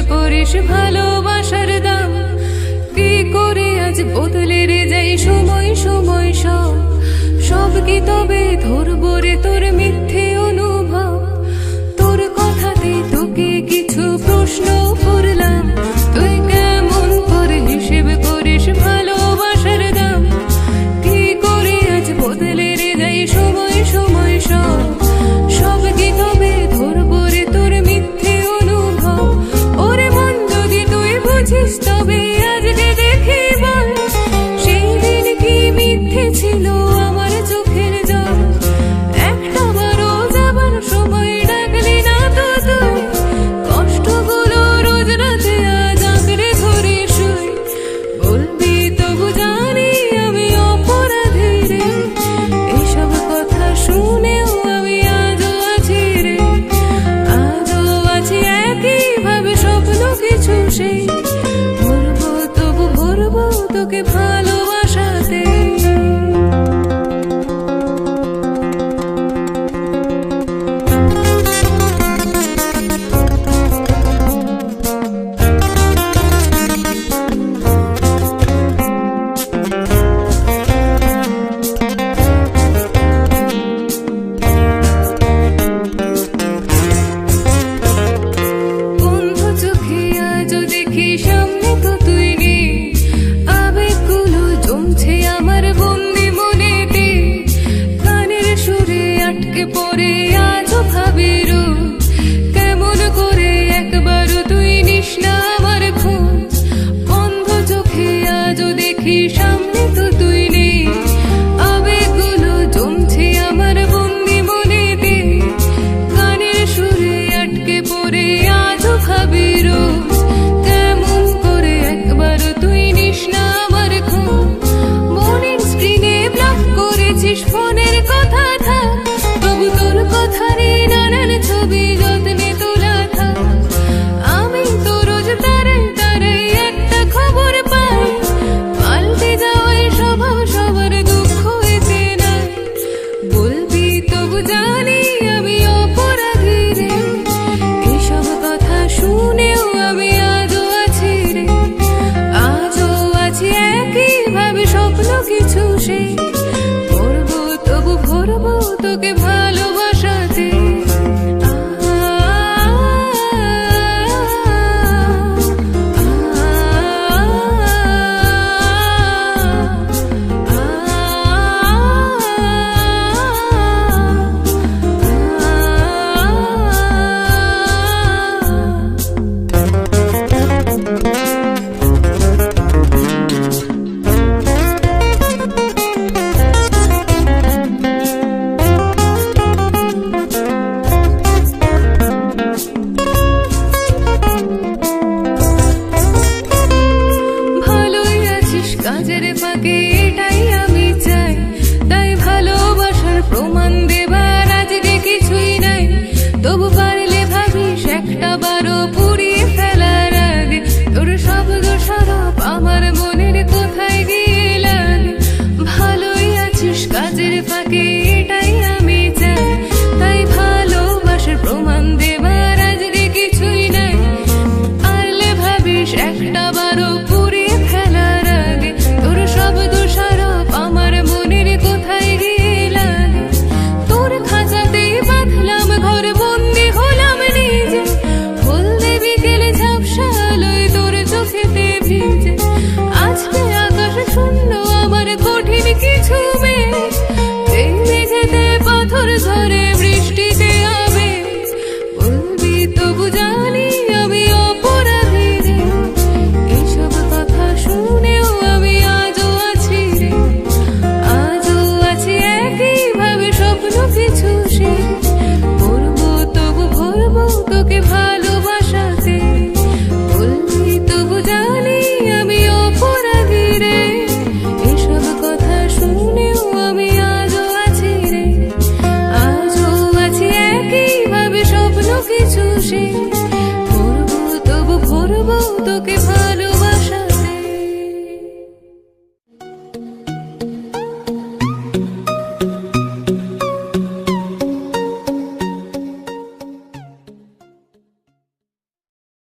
করিস ভালোবাসার দাম। কি করে আজ বদলে রে যাই সময় সময় সব, সব কি তবে ধরবো রে তোর মিথ্যে অনুভব? তোর কথাতে তোকে কিছু প্রশ্ন করলাম, তুই কেমন করে হিসেব করিস ভালোবাসার দাম? কি করে আজ বদলে রে যাই সময় সময় সব, সব কি তবে ধরবো রে তোর মিথ্যে অনুভব? ওরে মন যদি তুই বুঝিস তবে আজকে দেখি বল, সেই দিন কি মিথ্যে ছিল আমার চোখের জল? একটা বারো যাবার সময় ডাকলি না তো তুই, কষ্টগুলো রোজ রাতে আজ আঁকড়ে ধরে শুই। বলবি তবু জানি আমি অপরাধী রে, এইসব কথা শুনেও আমি আজও আছি রে, আজও আছি একইভাবে স্বপ্ন কিছু সেই। ভরবো তবু ভরবো তোকে ভালোবাসাতে। বন্ধু চোখে আজও দেখি সামনে তো তুই নেই, আবেগগুলো জমছে আমার বন্দি মনেতে। কানের সুরে আটকে পড়ে আজও ভাবি রোজ, কেমন করে একবারও তুই নিস না আমার খোঁজ। বন্ধু চোখে আজও দেখি সামনে তো তুই নেই, আবেগগুলো জমছে আমার বন্দি মনেতে। কানের সুরে আটকে পড়ে আজও ভাবি রোজ, কেমন করে একবারও তুই নিস না আমার খোঁজ। মনের স্ক্রিনে ব্লক করেছিস ফোনের কথা থাক, তবু তোর কথারই নানান ছবি যত্নে তোলা থাক। আমি তো রোজ তারে তারে একটা খবর পাই, পাল্টে যাওয়ায় স্বভাব সবার দুঃখ এতে নাই। বলবি তবু জানি আমি অপরাধী রে, এইসব কথা শুনেও আমি আজও আছি রে, আজও আছি একইভাবে স্বপ্ন কিছু সেই। ভরবো তবু ভরবো তোকে ভালোবাসাতে। ভালোই আছিস কাজের ফাঁকে এটাই আমি চাই, তাই ভালোবাসার প্রমাণ দেবার আজকে কিছুই নাই। তবু পারলে ভাবিস একটা বারো পুড়িয়ে ফেলার আগে, তোর সব দোষারোপ আমার মনের কোথায় গিয়ে লাগে। ভালোই আছিস কাজের ফাঁকে এটাই আমি চাই, তাই ভালোবাসার প্রমাণ দেবার আজকে কিছুই নাই। পারলে ভাবিস একটা বারো পুড়িয়ে ফেলার আগে, তোর সব দোষারোপ আমার মনের কোথায় গিয়ে লাগে। তোর খাঁচাতে বাঁধলাম ঘর, বন্দি হলাম নিজে, হলদে বিকেলে ঝাপসা আলোয় তোর চোখেতে ভিজে। আজকে আকাশ শূন্য আমার কঠিন কিছু মেঘ, এই মেঘেতে পাথর ধরে বৃষ্টিতে আবেগ। বলবি তবু জানি আমি অপরাধী রে, এইসব কথা শুনেও আমি আজও আছি রে, আজও আছি একইভাবে স্বপ্ন কিছু সেই। ভরবো তবু ভরবো তোকে ভালোবাসাতে। বলবি তবু জানি আমি অপরাধী রে, এইসব কথা শুনেও আমি আজও আছি রে, আজও আছি একইভাবে স্বপ্ন কিছু সেই। ভরবো তবু ভরবো তোকে